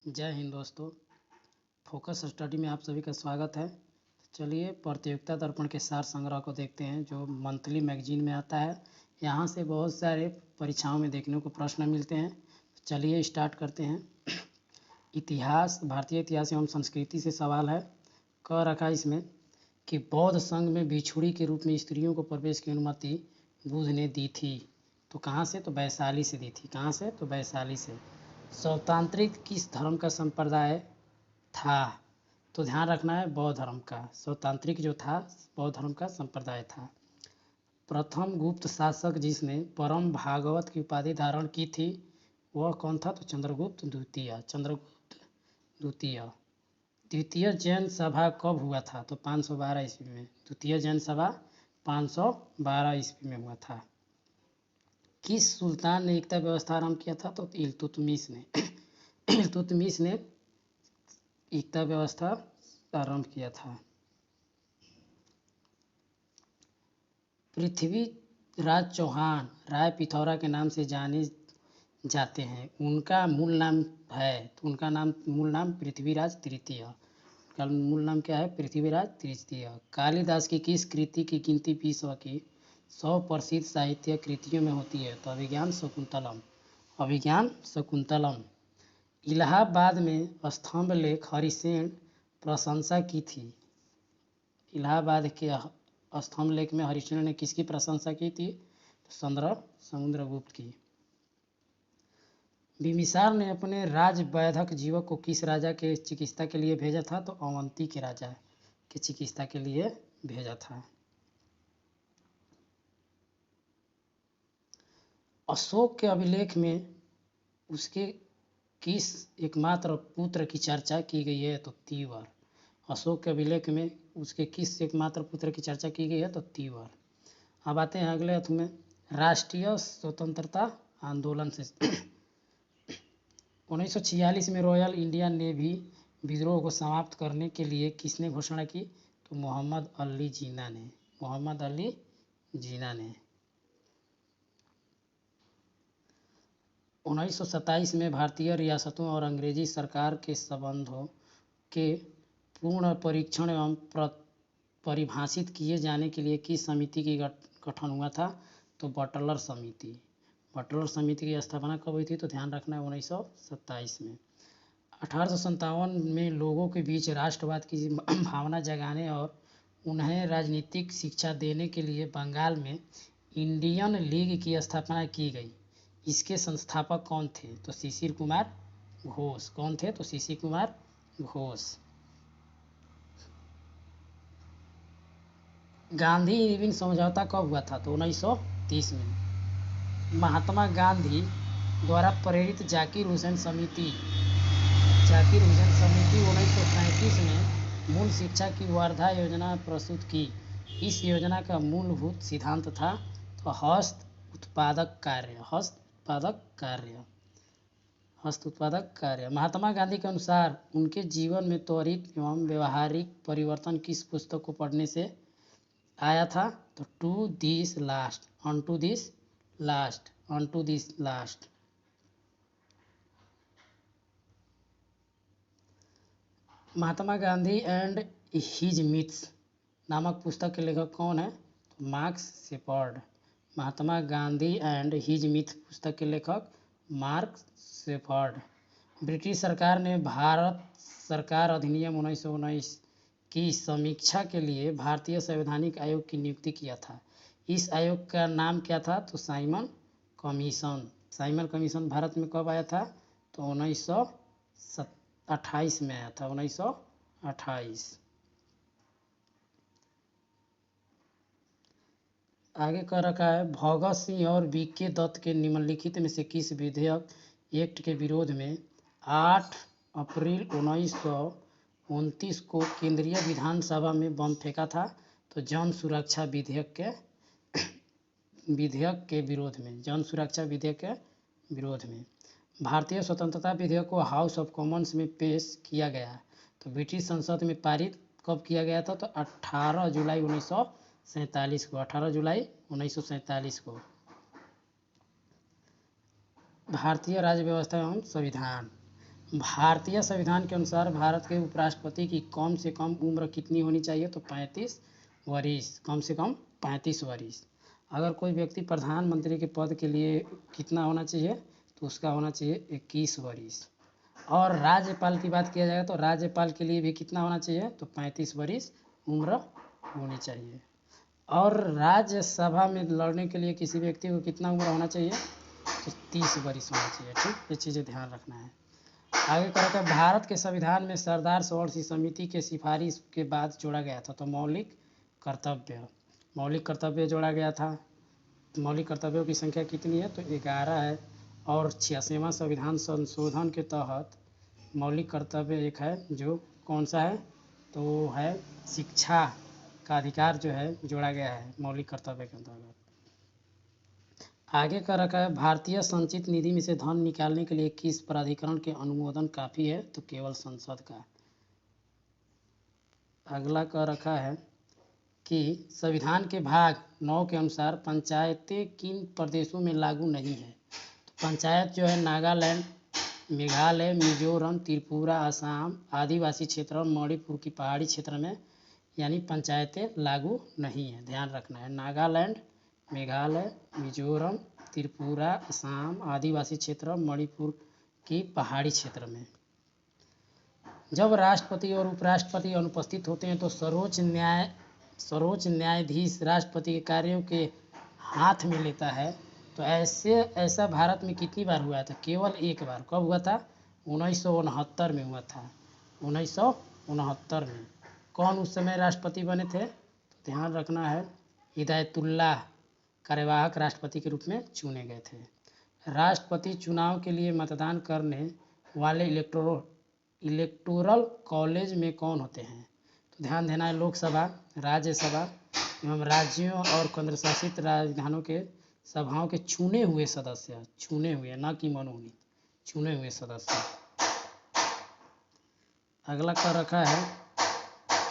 जय हिंद दोस्तों। Focus study में आप सभी का स्वागत है। चलिए प्रतियोगिता दर्पण के सार संग्रह को देखते हैं जो मंथली मैगजीन में आता है। यहाँ से बहुत सारे परीक्षाओं में देखने को प्रश्न मिलते हैं। चलिए स्टार्ट करते हैं। इतिहास, भारतीय इतिहास एवं संस्कृति से सवाल है। कह रखा इसमें कि बौद्ध संघ में भिक्षुणी के रूप में स्त्रियों को प्रवेश की अनुमति बुद्ध ने दी थी। तो कहाँ से? तो वैशाली से दी थी। कहाँ से? तो वैशाली से। स्वतांत्रिक किस धर्म का संप्रदाय था? तो ध्यान रखना है बौद्ध धर्म का। स्वतांत्रिक जो था बौद्ध धर्म का संप्रदाय था। प्रथम गुप्त शासक जिसने परम भागवत की उपाधि धारण की थी वह कौन था? तो चंद्रगुप्त द्वितीय। चंद्रगुप्त द्वितीय। द्वितीय जैन सभा कब हुआ था? तो 512 ईस्वी में। द्वितीय जैन सभा 512 ईस्वी में हुआ था। किस सुल्तान ने एकता व्यवस्था आरंभ किया था? तो इल्तुतमिश ने। इल्तुतमिश ने एकता व्यवस्था आरंभ किया था। पृथ्वीराज चौहान राय पिथौरा के नाम से जाने जाते हैं। उनका मूल नाम है, तो उनका मूल नाम पृथ्वीराज तृतीय। उनका मूल नाम क्या है? पृथ्वीराज तृतीय। कालिदास की किस कृति की गिनती विश्व की 100 प्रसिद्ध साहित्य कृतियों में होती है? तो अभिज्ञान शकुंतलम। अभिज्ञान शकुंतलम। इलाहाबाद में स्तंभ लेख हरिसेन प्रशंसा की थी। इलाहाबाद के स्तंभ लेख में हरिसेन ने किसकी प्रशंसा की थी? समुद्रगुप्त की। बिम्बिसार ने अपने राजवैधक जीवक को किस राजा के चिकित्सा के लिए भेजा था? तो अवंती के राजा के चिकित्सा के लिए भेजा था। अशोक के अभिलेख में उसके किस एकमात्र पुत्र की चर्चा की गई है? तो तीवर। अशोक के अभिलेख में उसके किस एकमात्र पुत्र की चर्चा की गई है? तो तीवर। अब आते हैं अगले अर्थ में। राष्ट्रीय स्वतंत्रता आंदोलन से 1946 में रॉयल इंडियन नेवी विद्रोह को समाप्त करने के लिए किसने घोषणा की? तो मोहम्मद अली जिन्ना ने। मोहम्मद अली जिन्ना ने। 1927 में भारतीय रियासतों और अंग्रेजी सरकार के संबंधों के पूर्ण परीक्षण एवं परिभाषित किए जाने के लिए किस समिति की गठन हुआ था? तो बटलर समिति। बटलर समिति की स्थापना कब हुई थी? तो ध्यान रखना है 1927 में। 1857 में लोगों के बीच राष्ट्रवाद की भावना जगाने और उन्हें राजनीतिक शिक्षा देने के लिए बंगाल में इंडियन लीग की स्थापना की गई। इसके संस्थापक कौन थे? तो शिशिर कुमार घोष। कौन थे? तो शिशिर कुमार घोष। गांधी इरविन समझौता कब हुआ था? तो 1930 में। महात्मा गांधी द्वारा प्रेरित जाकिर हुसैन समिति 1937 में मूल शिक्षा की वर्धा योजना प्रस्तुत की। इस योजना का मूलभूत सिद्धांत था तो हस्त उत्पादक कार्य। महात्मा गांधी के अनुसार उनके जीवन में त्वरित एवं व्यवहारिक परिवर्तन किस पुस्तक को पढ़ने से आया था? तो to this last, unto this last. Mahatma Gandhi and his myths नामक पुस्तक के लेखक कौन है? तो Marks Shepard. Mahatma Gandhi and his myths पुस्तक के लेखक मार्क्स शेपर्ड। ब्रिटिश सरकार ने भारत सरकार अधिनियम 1919 की समीक्षा के लिए भारतीय संवैधानिक आयोग की नियुक्ति किया था। इस आयोग का नाम क्या था? तो Simon commission. Simon commission Bharat में कब आया था? तो 1928 में आया था। 1928। आगे कह रखा है भगत सिंह और बीके दत्त के निम्नलिखित में से किस विधेयक एक्ट के विरोध में 8 अप्रैल 1929 को केंद्रीय विधानसभा में बम फेंका था? तो जन सुरक्षा विधेयक के विरोध में। जन सुरक्षा विधेयक के विरोध में। भारतीय स्वतंत्रता विधेयक को हाउस ऑफ कॉमन्स में पेश किया गया तो ब्रिटिश संसद में पारित कब किया गया था? तो 18 जुलाई 1947 को। 18 जुलाई 1947 को। भारतीय राज्य व्यवस्था एवं संविधान भारतीय संविधान के अनुसार भारत के उपराष्ट्रपति की कम से कम उम्र कितनी होनी चाहिए? तो 35 वर्ष, कम से कम 35 वर्ष। अगर कोई व्यक्ति प्रधानमंत्री के पद के लिए कितना होना चाहिए? तो उसका होना चाहिए 21 वर्ष। और राज्यपाल की बात किया जाएगा तो राज्यपाल के लिए भी कितना होना चाहिए? तो 35 वर्ष उम्र होनी चाहिए। और राज्यसभा में लड़ने के लिए किसी व्यक्ति को कितना उम्र होना चाहिए? तो 30 वर्ष होना चाहिए। ठीक, ये चीज़ें ध्यान रखना है। आगे क्या कहता है, भारत के संविधान में सरदार सरोवर समिति के सिफारिश के बाद जोड़ा गया था तो मौलिक कर्तव्य जोड़ा गया था। मौलिक कर्तव्यों की संख्या कितनी है? तो 11 है। और 86वां संविधान संशोधन के तहत मौलिक कर्तव्य एक है, जो कौन सा है? तो वो है शिक्षा का अधिकार जो है जोड़ा गया है मौलिक कर्तव्य के अंतर्गत। आगे का रखा है, भारतीय संचित निधि में से धन निकालने के लिए किस प्राधिकरण के अनुमोदन काफी है? तो केवल संसद का। अगला का रखा है कि संविधान के भाग 9 के अनुसार पंचायतें किन प्रदेशों में लागू नहीं है? तो पंचायत जो है नागालैंड, मेघालय, मिजोरम, त्रिपुरा, असम, आदिवासी क्षेत्र और मणिपुर की पहाड़ी क्षेत्र में यानी पंचायतें लागू नहीं है। ध्यान रखना है, नागालैंड, मेघालय, मिजोरम, त्रिपुरा, असम, आदिवासी क्षेत्र, मणिपुर की पहाड़ी क्षेत्र में। जब राष्ट्रपति और उपराष्ट्रपति अनुपस्थित होते हैं तो सर्वोच्च न्यायाधीश राष्ट्रपति के कार्यों के हाथ में लेता है। तो ऐसा भारत में कितनी बार हुआ था? केवल एक बार। कब हुआ था? 1969 में हुआ था। 1969 में। कौन उस समय राष्ट्रपति बने थे? तो ध्यान रखना है, हिदायतुल्लाह कार्यवाहक राष्ट्रपति के रूप में चुने गए थे। राष्ट्रपति चुनाव के लिए मतदान करने वाले इलेक्टोरल कॉलेज में कौन होते हैं? तो ध्यान देना है, लोकसभा, राज्यसभा एवं राज्यों और केंद्रशासित राजधानियों के सभाओं के चुने हुए सदस्य, चुने हुए, न कि मनोनीत, चुने हुए सदस्य। अगला का रखा है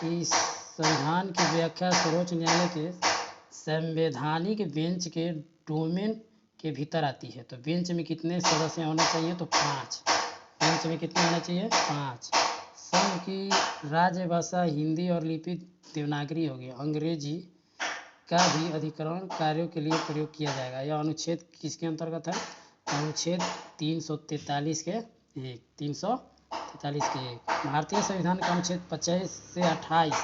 कि संविधान की व्याख्या सर्वोच्च न्यायालय के संवैधानिक बेंच के डोमेन के भीतर आती है। तो बेंच में कितने सदस्य होने चाहिए? तो 5। बेंच में कितने होने चाहिए? 5। संघ की राज्यभाषा हिंदी और लिपि देवनागरी होगी। अंग्रेजी का भी अधिकरण कार्यों के लिए प्रयोग किया जाएगा। यह अनुच्छेद किसके अंतर्गत है? अनुच्छेद 343 के 1। 343 के 1। भारतीय संविधान का अनुच्छेद 25 से 28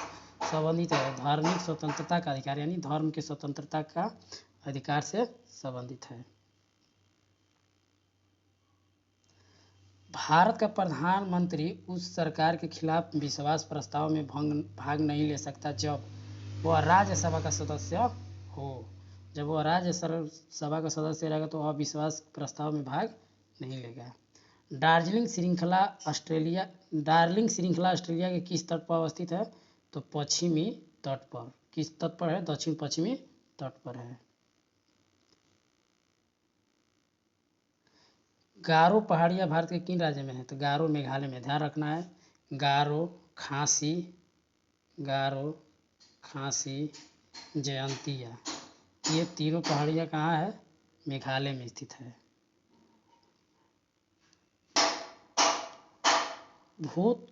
संबंधित है धार्मिक स्वतंत्रता का अधिकार, यानी धर्म की स्वतंत्रता का अधिकार से संबंधित है। भारत का प्रधानमंत्री उस सरकार के खिलाफ विश्वास प्रस्ताव में भाग नहीं ले सकता जब वह राज्यसभा का सदस्य हो। जब वह राज्यसभा का सदस्य रहेगा तो अविश्वास प्रस्ताव में भाग नहीं लेगा। डार्जिलिंग श्रृंखला ऑस्ट्रेलिया के किस तट पर अवस्थित है? तो पश्चिमी तट पर। किस तट पर है? दक्षिण पश्चिमी तट पर है। गारो पहाड़ियाँ भारत के किन राज्य में है? तो गारो मेघालय में। ध्यान रखना है, गारो, खासी, जयंतिया, ये तीनों पहाड़ियाँ कहाँ है? मेघालय में स्थित है। भूत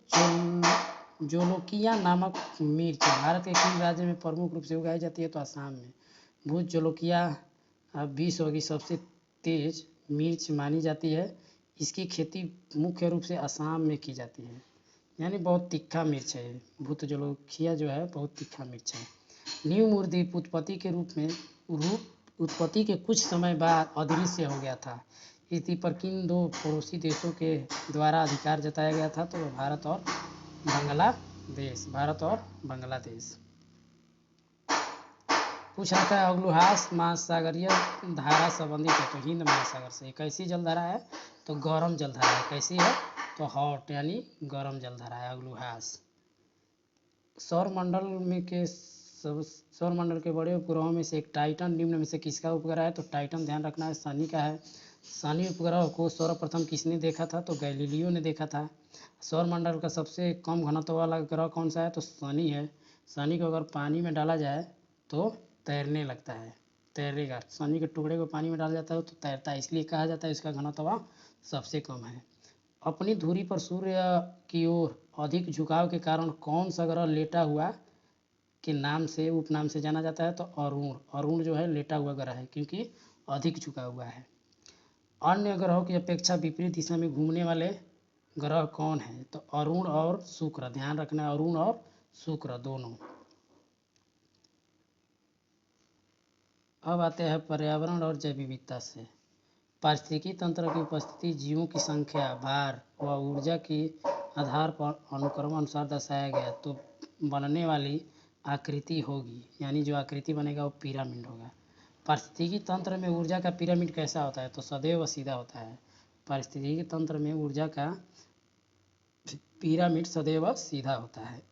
जोलोकिया नामक मिर्च भारत के किन राज्य में प्रमुख रूप से उगाई जाती है? तो असम में। भूत जोलोकिया विश्व की सबसे तेज मिर्च मानी जाती है। इसकी खेती मुख्य रूप से असम में की जाती है, यानी बहुत तीखा मिर्च है। भूत जोलोकिया जो है बहुत तीखा मिर्च है। न्यू मूरद्वीप उत्पत्ति के कुछ समय बाद अदृश्य हो गया था। इस द्वीप पर किन 2 पड़ोसी देशों के द्वारा अधिकार जताया गया था? तो भारत और बांग्लादेश। पूछ रखा है, अग्लुहास महासागरीय धारा संबंधित है तो हिंद महासागर से। कैसी जलधारा है? तो गर्म जलधारा है। कैसी है? तो हॉट, यानी गर्म जलधारा है अग्लुहास। सौरमंडल के बड़े उपग्रहों में से एक टाइटन निम्न में से किसका उपग्रह है? तो टाइटन ध्यान रखना है शनि का है। शनि उपग्रह को सर्वप्रथम किसने देखा था? तो गैलीलियो ने देखा था। सौरमंडल का सबसे कम घनत्व वाला ग्रह कौन सा है? तो शनि है। शनि को अगर पानी में डाला जाए तो तैरने लगता है, तैरेगा। शनि के टुकड़े को पानी में डाला जाता है तो तैरता है, इसलिए कहा जाता है इसका घनत्व सबसे कम है। अपनी धुरी पर सूर्य की ओर अधिक झुकाव के कारण कौन सा ग्रह लेटा हुआ के नाम से उपनाम से जाना जाता है? तो अरुण। अरुण जो है लेटा हुआ ग्रह है क्योंकि अधिक झुका हुआ है। अन्य ग्रहों की अपेक्षा विपरीत दिशा में घूमने वाले ग्रह कौन है? तो अरुण और शुक्र। ध्यान रखना है, अरुण और शुक्र दोनों। अब आते हैं पर्यावरण और जैव विविधता से। पारिस्थितिकी तंत्र की उपस्थिति जीवों की संख्या, भार व ऊर्जा के आधार पर अनुक्रम अनुसार दर्शाया गया तो बनने वाली आकृति होगी, यानी जो आकृति बनेगा वो पिरामिड होगा। पारिस्थितिकी तंत्र में ऊर्जा का पिरामिड कैसा होता है? तो सदैव सीधा होता है। पारिस्थितिकी तंत्र में ऊर्जा का पिरामिड सदैव सीधा होता है।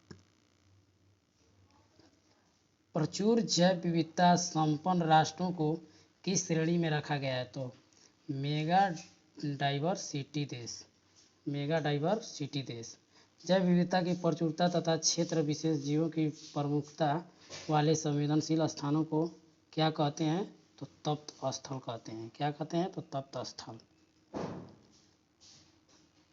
प्रचुर जैव विविधता संपन्न राष्ट्रों को किस श्रेणी में रखा गया है? तो मेगा डाइवर्सिटी देश। मेगा डाइवर्सिटी देश। जैव विविधता की प्रचुरता तथा क्षेत्र विशेष जीवों की प्रमुखता वाले संवेदनशील स्थानों को क्या कहते हैं? तो तप्त स्थल कहते हैं। क्या कहते हैं? तो तप्त स्थल।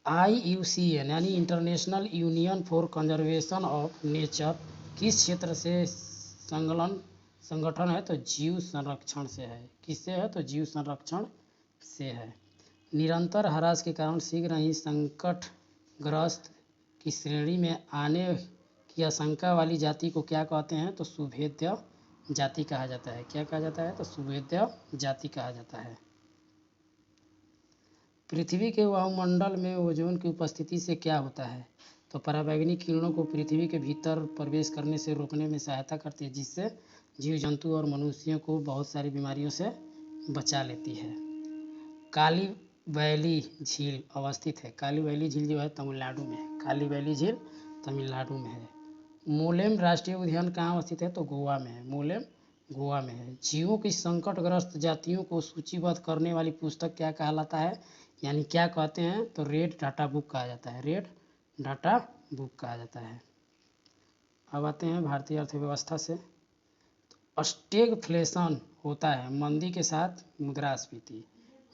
IUCN यानी international union for conservation of nature किस क्षेत्र से संगठन है? तो जीव संरक्षण से है। किससे है? तो जीव संरक्षण से है। निरंतर ह्रास के कारण शीघ्र ही संकटग्रस्त की श्रेणी में आने की आशंका वाली जाति को क्या कहते हैं? तो सुभेद्य जाति कहा जाता है। क्या कहा जाता है? तो सुभेद्य जाति कहा जाता है। पृथ्वी के वायुमंडल में ओजोन की उपस्थिति से क्या होता है? तो पराबैंगनी किरणों को पृथ्वी के भीतर प्रवेश करने से रोकने में सहायता करती है, जिससे जीव जंतु और मनुष्यों को बहुत सारी बीमारियों से बचा लेती है। काली वैली झील अवस्थित है। काली वैली झील जो है तमिलनाडु में है। काली वैली झील तमिलनाडु में है। मोलेम राष्ट्रीय उद्यान कहाँ अवस्थित है? तो गोवा में है। मोलेम गोवा में है। जीवों की संकटग्रस्त जातियों को सूचीबद्ध करने वाली पुस्तक क्या कहलाता है, यानी क्या कहते हैं? तो रेड डाटा बुक कहा जाता है। रेड डाटा बुक कहा जाता है। अब आते हैं भारतीय अर्थव्यवस्था से। तो स्टैगफ्लेशन होता है मंदी के साथ मुद्रास्फीति।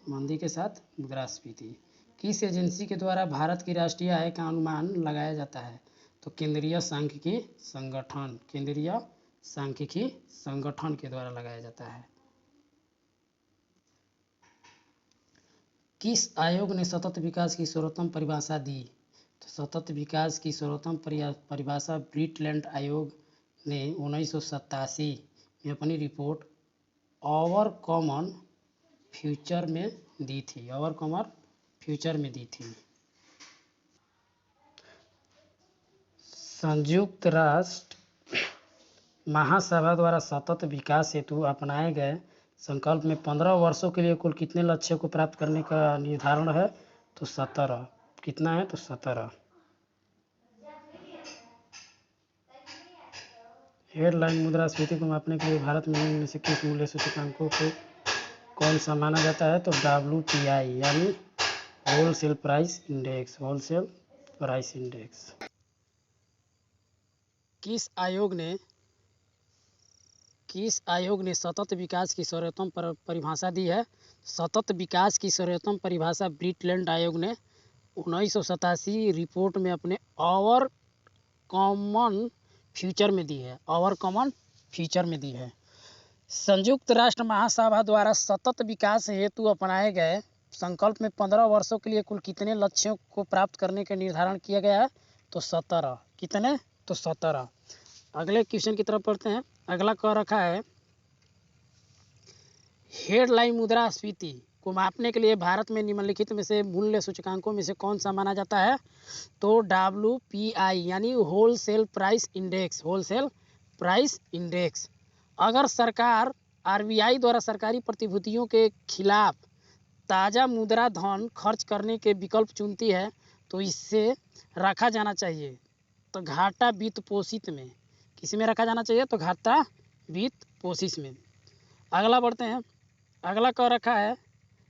मंदी के साथ मुद्रास्फीति। किस एजेंसी के द्वारा भारत की राष्ट्रीय आय का अनुमान लगाया जाता है? तो केंद्रीय सांख्यिकी संगठन। केंद्रीय सांख्यिकी संगठन के द्वारा लगाया जाता है। किस आयोग ने सतत विकास की सर्वोत्तम परिभाषा दी? तो सतत विकास की सर्वोत्तम परिभाषा ब्रिटलैंड आयोग ने 1987 में अपनी रिपोर्ट आवर कॉमन फ्यूचर में दी थी। आवर कॉमन फ्यूचर में दी थी। संयुक्त राष्ट्र महासभा द्वारा सतत विकास हेतु अपनाए गए संकल्प में 15 वर्षों के लिए कुल कितने लक्ष्यों को प्राप्त करने का निर्धारण है? तो 17। कितना है? तो 17। हेडलाइन मुद्रास्फीति को मापने के लिए भारत में इनमें से किस मूल्य सूचकांकों को कौन सा माना जाता है? तो WPI यानी wholesale price index. Wholesale price index. किस आयोग ने सतत विकास की सर्वोत्तम परिभाषा दी है? सतत विकास की सर्वोत्तम परिभाषा ब्रिटलैंड आयोग ने 1987 रिपोर्ट में अपने आवर कॉमन फ्यूचर में दी है। आवर कॉमन फ्यूचर में दी है। संयुक्त राष्ट्र महासभा द्वारा सतत विकास हेतु अपनाए गए संकल्प में 15 वर्षों के लिए कुल कितने लक्ष्यों को प्राप्त करने का निर्धारण किया गया है? तो 17। कितने? तो 17। अगले क्वेश्चन की तरफ पढ़ते हैं। अगला कह रखा है हेडलाइन मुद्रास्फीति को मापने के लिए भारत में निम्नलिखित में से मूल्य सूचकांकों में से कौन सा माना जाता है? तो WPI यानी wholesale price index. Wholesale price index. अगर सरकार RBI द्वारा सरकारी प्रतिभूतियों के खिलाफ ताज़ा मुद्रा धन खर्च करने के विकल्प चुनती है तो इससे रखा जाना चाहिए तो घाटा वित्त पोषित में। किस में रखा जाना चाहिए? तो घाटा वित्त पोषित में। अगला बढ़ते हैं। अगला कह रखा है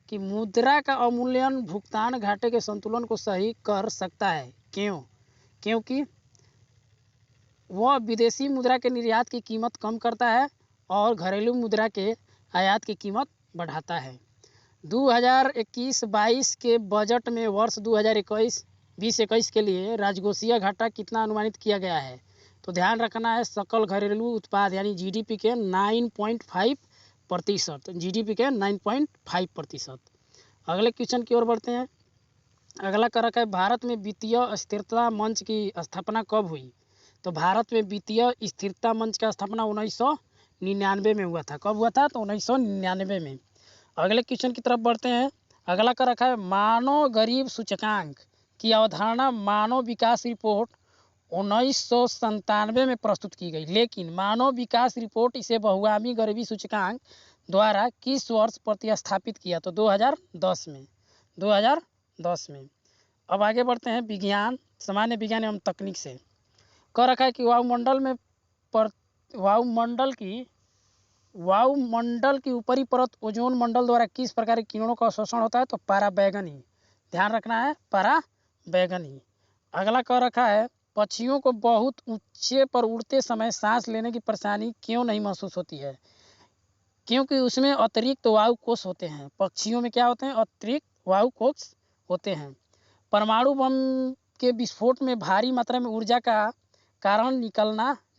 कि मुद्रा का अवमूल्यन भुगतान घाटे के संतुलन को सही कर सकता है। क्यों? क्योंकि वह विदेशी मुद्रा के निर्यात की कीमत कम करता है और घरेलू मुद्रा के आयात की कीमत बढ़ाता है। 2021-22 के बजट में वर्ष 2021 के लिए राजकोषीय घाटा कितना अनुमानित किया गया है? तो ध्यान रखना है सकल घरेलू उत्पाद यानी जीडीपी के 9.5%, जीडीपी के 9.5%। अगले क्वेश्चन की ओर बढ़ते हैं। अगला कर रखा है भारत में वित्तीय स्थिरता मंच की स्थापना कब हुई? तो भारत में वित्तीय स्थिरता मंच का स्थापना 1999 में हुआ था। कब हुआ था? तो 1999 में। अगले क्वेश्चन की तरफ बढ़ते हैं। अगला कर रखा है मानव गरीब सूचकांक की अवधारणा मानव विकास रिपोर्ट 1997 में प्रस्तुत की गई, लेकिन मानव विकास रिपोर्ट इसे बहुआमी गरीबी सूचकांक द्वारा किस वर्ष प्रतिस्थापित किया? तो 2010 में। 2010 में। अब आगे बढ़ते हैं विज्ञान, सामान्य विज्ञान एवं तकनीक से। कह रखा है कि वायुमंडल की ऊपरी परत ओजोन मंडल द्वारा किस प्रकार के किरणों का अवशोषण होता है? तो पराबैंगनी। ध्यान रखना है पराबैंगनी। अगला कह रखा है पक्षियों को बहुत ऊंचे पर उड़ते समय सांस लेने की परेशानी क्यों नहीं महसूस होती है? क्योंकि उसमें अतिरिक्त वायु कोश होते हैं। पक्षियों में क्या होते हैं? अतिरिक्त वायु कोश होते हैं। परमाणु बम के विस्फोट में भारी मात्रा में ऊर्जा का कारण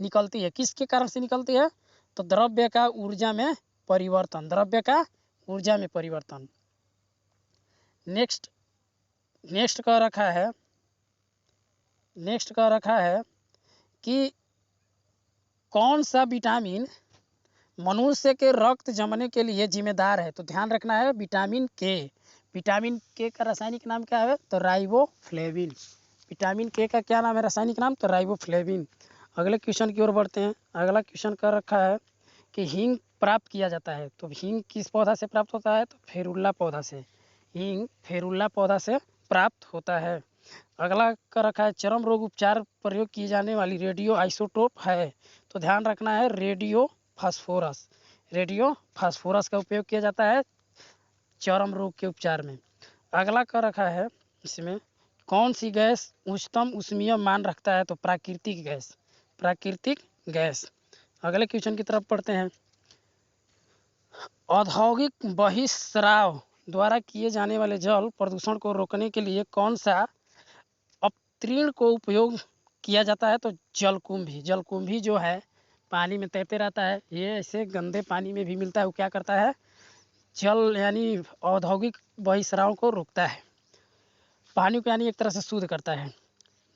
निकलती है। किसके कारण से निकलती है? तो द्रव्य का ऊर्जा में परिवर्तन। नेक्स्ट कह रखा है कि कौन सा विटामिन मनुष्य के रक्त जमने के लिए जिम्मेदार है? तो ध्यान रखना है विटामिन के। विटामिन के का रासायनिक नाम क्या है? तो राइबोफ्लेविन। विटामिन के का क्या नाम है रासायनिक नाम? तो राइबोफ्लेविन। अगले क्वेश्चन की ओर बढ़ते हैं। अगला क्वेश्चन कर रखा है कि हींग प्राप्त किया जाता है। तो हींग किस पौधा से प्राप्त होता है? तो फेरुल्ला पौधा से। हींग फेरुल्ला पौधा से प्राप्त होता है। अगला कर रखा है चर्म रोग उपचार प्रयोग की जाने वाली रेडियो आइसोटोप है। तो ध्यान रखना है रेडियो फास्फोरस का उपयोग किया जाता है चर्म रोग के उपचार में। अगला कर रखा है इसमें कौन सी गैस उच्चतम ऊष्मीय मान रखता है? तो प्राकृतिक गैस। अगले क्वेश्चन की तरफ पढ़ते हैं। औद्योगिक बहिस्राव द्वारा किए जाने वाले जल प्रदूषण को रोकने के लिए कौन सा अपतृण को उपयोग किया जाता है? तो जलकुंभी जो है पानी में तैरते रहता है। ये ऐसे गंदे पानी में भी मिलता है। वो क्या करता है? जल यानी औद्योगिक बहिस्राव को रोकता है, पानी को यानी एक तरह से शुद्ध करता है।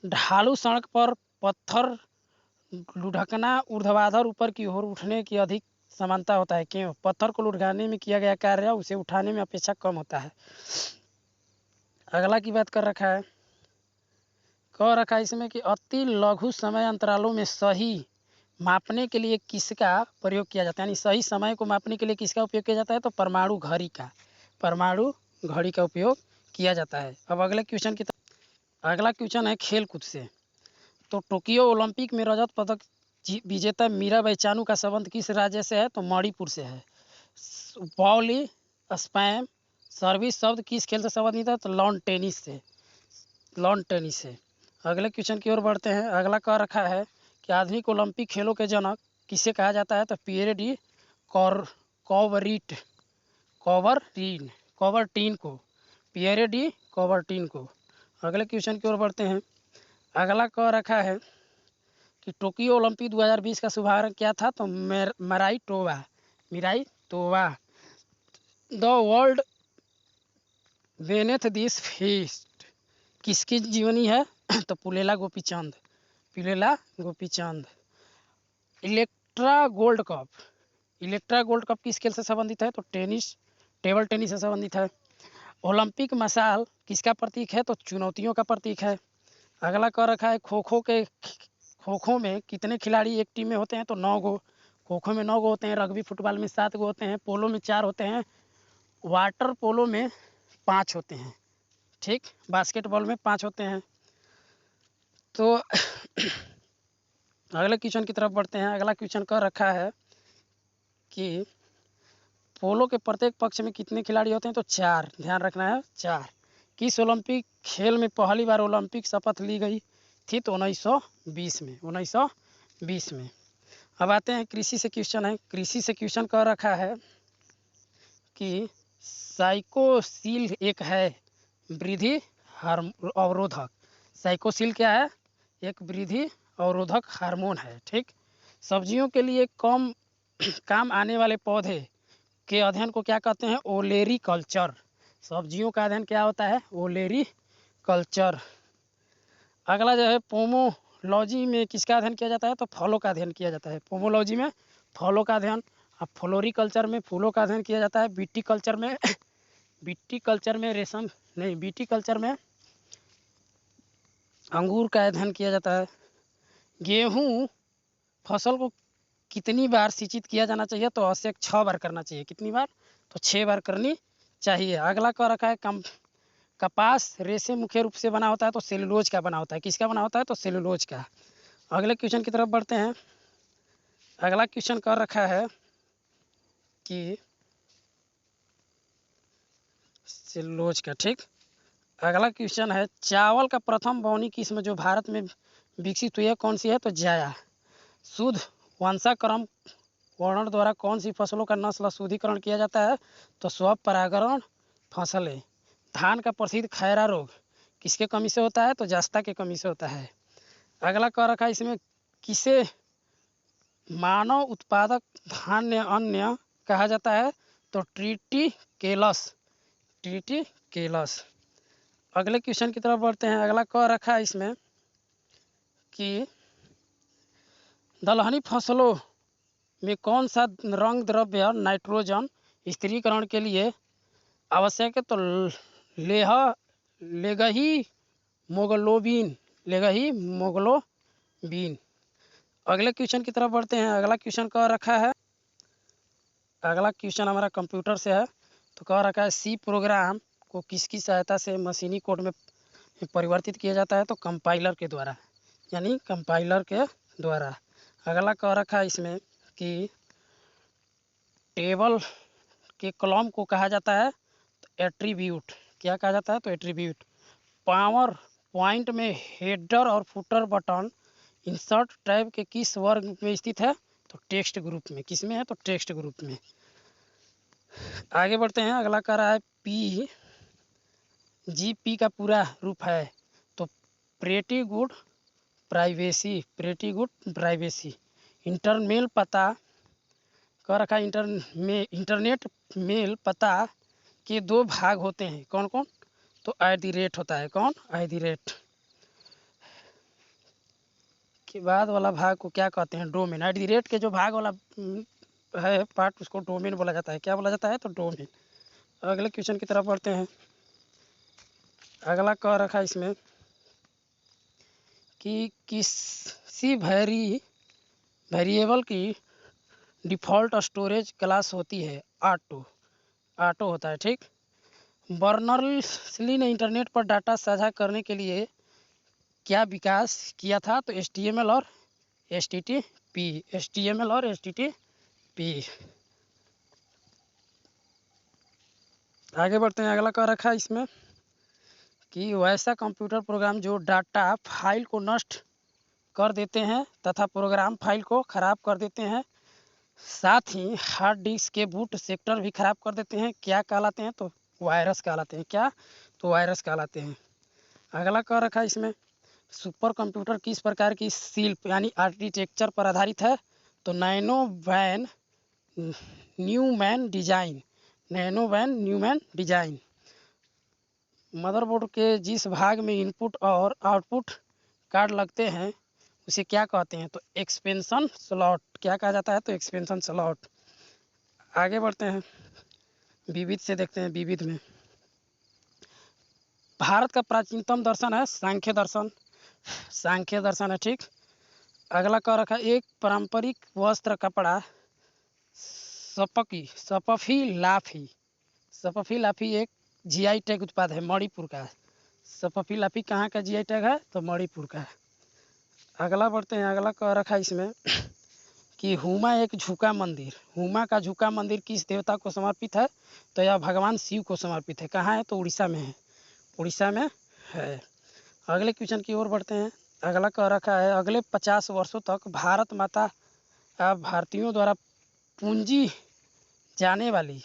ढालू सड़क पर पत्थर लुढ़कना ऊर्ध्वाधर ऊपर की ओर उठने की अधिक समानता होता है। क्यों? पत्थर को लुढ़काने में किया गया कार्य उसे उठाने में अपेक्षा कम होता है। अगला की बात कर रखा है इसमें कि अति लघु समय अंतरालों में सही मापने के लिए किसका प्रयोग किया जाता है? यानी सही समय को मापने के लिए किसका उपयोग किया जाता है? तो परमाणु घड़ी का उपयोग किया जाता है। अब अगला क्वेश्चन है खेल कूद से। तो टोक्यो ओलंपिक में रजत पदक विजेता मीराबाई चानू का संबंध किस राज्य से है? तो मणिपुर से है। बॉली स्पैम सर्विस शब्द किस खेल से संबंधित है? तो लॉन टेनिस से। अगले क्वेश्चन की ओर बढ़ते हैं। अगला कह रखा है कि आधुनिक ओलंपिक खेलों के जनक किसे कहा जाता है? तो पियरे डी कॉवर्टीन को। अगले क्वेश्चन की ओर बढ़ते हैं। अगला कह रखा है कि टोक्यो ओलंपिक 2020 का शुभारंभ क्या था? तो Miraitowa. The world beneath this feast किसकी जीवनी है? तो Pullela Gopichand. Electra gold cup किस खेल से संबंधित है? तो टेबल टेनिस से संबंधित है। ओलंपिक मशाल किसका प्रतीक है? तो चुनौतियों का प्रतीक है। अगला कह रखा है खो-खो में कितने खिलाड़ी एक टीम में होते हैं? तो 9 गो। खो-खो में 9 गो होते हैं। रग्बी फुटबॉल में 7 गो होते हैं। पोलो में 4 होते हैं। वाटर पोलो में 5 होते हैं। ठीक, बास्केटबॉल में 5 होते हैं। तो अगले क्वेश्चन की तरफ बढ़ते हैं। अगला क्वेश्चन कह रखा है कि पोलो के प्रत्येक पक्ष में कितने खिलाड़ी होते हैं? तो 4। ध्यान रखना है 4। किस ओलंपिक खेल में पहली बार ओलंपिक शपथ ली गई थी? तो 1920 में। अब आते हैं कृषि से क्वेश्चन कह रखा है कि साइकोसिल एक है वृद्धि अवरोधक। साइकोसिल क्या है? एक वृद्धि अवरोधक हार्मोन है। ठीक, सब्जियों के लिए कम काम आने वाले पौधे के अध्ययन को क्या कहते हैं? ओलेरी कल्चर। सब्जियों का अध्ययन क्या होता है? ओलेरी कल्चर। अगला जो है पोमोलॉजी में किसका अध्ययन किया जाता है? तो फलों का अध्ययन किया जाता है। पोमोलॉजी में फलों का अध्ययन। अब फ्लोरिकल्चर में फूलों का अध्ययन किया जाता है। विटीकल्चर में विटीकल्चर में रेशम नहीं, विटीकल्चर में अंगूर का अध्ययन किया जाता है। गेहूँ फसल को कितनी बार सिंचित किया जाना चाहिए? तो आवश्यक 6 बार करना चाहिए। कितनी बार? तो 6 बार करनी चाहिए। अगला कह रखा है कपास रेशे मुख्य रूप से बना होता है तो सेलुलोज का बना होता है। किसका बना होता है? तो सेलुलोज का। अगले क्वेश्चन की तरफ बढ़ते हैं। अगला क्वेश्चन कर रखा है कि सेलुलोज का। ठीक, अगला क्वेश्चन है चावल का प्रथम बौनी किस्म जो भारत में विकसित हुई है कौन सी है? तो जाया। शुद्ध वंशाक्रम वर्णन द्वारा कौन सी फसलों का नस्ल शुद्धिकरण किया जाता है? तो स्वपरागण फसलें। धान का प्रसिद्ध खैरा रोग किसके कमी से होता है? तो जस्ता के कमी से होता है। अगला कह रखा है इसमें किसे मानव उत्पादक धान्य अन्य कहा जाता है? तो ट्रिटिकेलस। ट्रिटिकेलस। अगले क्वेश्चन की तरफ बढ़ते हैं। अगला कह रखा है इसमें कि दलहनी फसलों में कौन सा रंग द्रव्य नाइट्रोजन स्थिरीकरण के लिए आवश्यक है? तो लेगही मोग्लोबिन। अगले क्वेश्चन की तरफ बढ़ते हैं। अगला क्वेश्चन कह रखा है, अगला क्वेश्चन हमारा कंप्यूटर से है। तो कह रखा है सी प्रोग्राम को किसकी सहायता से मशीनी कोड में परिवर्तित किया जाता है? तो कंपाइलर के द्वारा, यानी कंपाइलर के द्वारा। अगला कह रखा है इसमें कि टेबल के कॉलम को कहा जाता है तो एट्रीब्यूट। क्या कहा जाता है? तो एट्रीब्यूट। पावर पॉइंट में हेडर और फुटर बटन इंसर्ट टैब के किस वर्ग में स्थित है? तो टेक्स्ट ग्रुप में। किस में है? तो टेक्स्ट ग्रुप में। आगे बढ़ते हैं। अगला कह रहा है PGP का पूरा रूप है तो प्रेटी गुड प्राइवेसी। इंटरमेल पता कह रखा है इंटरनेट मेल पता के 2 भाग होते हैं। कौन कौन? तो @ होता है। कौन? @ के बाद वाला भाग को क्या कहते हैं? डोमेन। @ के जो भाग वाला है पार्ट उसको डोमेन बोला जाता है। क्या बोला जाता है? तो डोमेन। अगले क्वेश्चन की तरफ बढ़ते हैं। अगला कह रखा है इसमें कि किसी वेरिएबल की डिफ़ॉल्ट स्टोरेज क्लास होती है ऑटो होता है। ठीक, बर्नर्स-ली ने इंटरनेट पर डाटा साझा करने के लिए क्या विकास किया था? तो HTML और HTTP। आगे बढ़ते हैं। अगला कह रखा है इसमें कि वैसा कंप्यूटर प्रोग्राम जो डाटा फाइल को नष्ट कर देते हैं तथा प्रोग्राम फाइल को ख़राब कर देते हैं, साथ ही हार्ड डिस्क के बूट सेक्टर भी ख़राब कर देते हैं, क्या कहलाते हैं? तो वायरस कहलाते हैं। क्या? तो वायरस कहलाते हैं। अगला कह रखा है इसमें सुपर कंप्यूटर किस प्रकार की शिल्प यानी आर्किटेक्चर पर आधारित है? तो न्यूमैन डिजाइन। मदरबोर्ड के जिस भाग में इनपुट और आउटपुट कार्ड लगते हैं उसे क्या कहते हैं? तो एक्सपेंशन स्लॉट। क्या कहा जाता है? तो एक्सपेंशन स्लॉट। आगे बढ़ते हैं। विविध से देखते हैं। विविध में भारत का प्राचीनतम दर्शन है सांख्य दर्शन है। ठीक, अगला कह रखा एक पारंपरिक वस्त्र कपड़ा सपफी लाफी एक GI टैग उत्पाद है मणिपुर का। सपफी लाफी कहाँ का GI टैग है? तो मणिपुर का। अगला बढ़ते हैं। अगला कह रखा है इसमें कि हुमा का झुका मंदिर किस देवता को समर्पित है? तो यह भगवान शिव को समर्पित है। कहाँ है? तो उड़ीसा में है। अगले क्वेश्चन की ओर बढ़ते हैं। अगला कह रखा है अगले 50 वर्षों तक भारत माता भारतीयों द्वारा पूंजी जाने वाली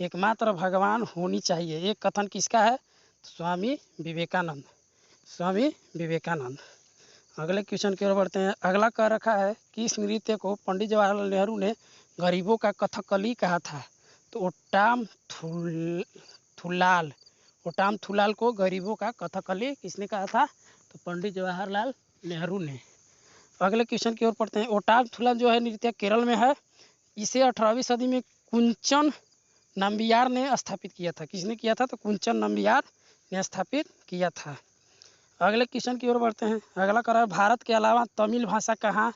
एकमात्र भगवान होनी चाहिए। ये कथन किसका है? स्वामी विवेकानंद। स्वामी विवेकानंद। अगले क्वेश्चन की ओर बढ़ते हैं। अगला कह रखा है कि इस नृत्य को पंडित जवाहरलाल नेहरू ने गरीबों का कथकली कहा था। तो ओटाम थुलाल, ओटाम थुलाल को गरीबों का कथकली किसने कहा था? तो पंडित जवाहरलाल नेहरू ने। अगले क्वेश्चन की ओर पढ़ते हैं। ओटाम थुलाल जो है नृत्य केरल में है। इसे 18वीं सदी में कुंचन नंबियार ने स्थापित किया था। किसने किया था? तो कुंचन नंबियार ने स्थापित किया था। अगले क्वेश्चन की ओर बढ़ते हैं। अगला कह रहा है भारत के अलावा तमिल भाषा कहाँ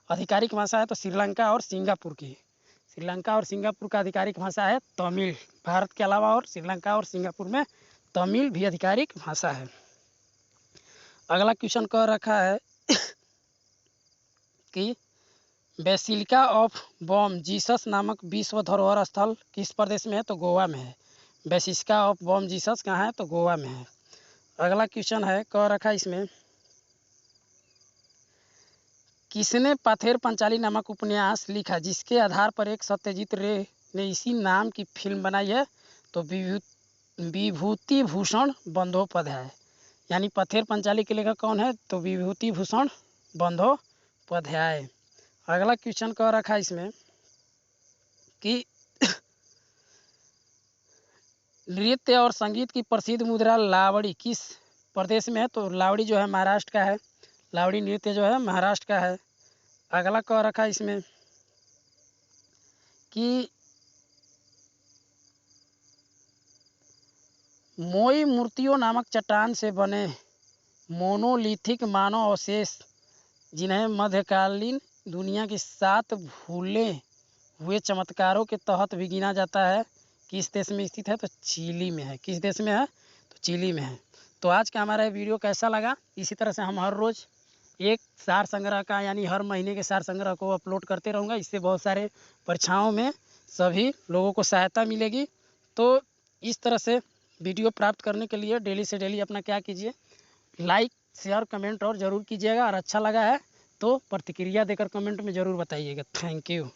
आधिकारिक भाषा है? तो श्रीलंका और सिंगापुर की। श्रीलंका और सिंगापुर का आधिकारिक भाषा है तमिल। भारत के अलावा और श्रीलंका और सिंगापुर में तमिल भी आधिकारिक भाषा है। अगला क्वेश्चन कह रखा है कि बेसिलिका ऑफ बॉम जीसस नामक विश्व धरोहर स्थल किस प्रदेश में है? तो गोवा में है। बेसिलिका ऑफ बॉम जीसस कहाँ है? तो गोवा में है। अगला क्वेश्चन है कह रखा है इसमें, किसने पथेर पंचाली नामक उपन्यास लिखा जिसके आधार पर एक सत्यजीत रे ने इसी नाम की फिल्म बनाई है? तो विभूति भूषण बंदोपाध्याय। यानी पथेर पंचाली के लेखक कौन है? तो विभूति भूषण बंदोपाध्याय। अगला क्वेश्चन कह रखा है इसमें कि नृत्य और संगीत की प्रसिद्ध मुद्रा लावड़ी किस प्रदेश में है? तो लावड़ी जो है महाराष्ट्र का है। लावड़ी नृत्य जो है महाराष्ट्र का है। अगला कह रखा है इसमें कि मोई मूर्तियों नामक चट्टान से बने मोनोलिथिक मानव अवशेष जिन्हें मध्यकालीन दुनिया की 7 भूले हुए चमत्कारों के तहत भी गिना जाता है, किस देश में स्थित है? तो चिली में है। किस देश में है? तो चिली में है। तो आज का हमारा वीडियो कैसा लगा? इसी तरह से हम हर रोज़ एक सार संग्रह का यानी हर महीने के सार संग्रह को अपलोड करते रहूँगा। इससे बहुत सारे परीक्षाओं में सभी लोगों को सहायता मिलेगी। तो इस तरह से वीडियो प्राप्त करने के लिए डेली से डेली अपना क्या कीजिए, लाइक शेयर कमेंट और ज़रूर कीजिएगा। और अच्छा लगा है तो प्रतिक्रिया देकर कमेंट में ज़रूर बताइएगा। Thank you.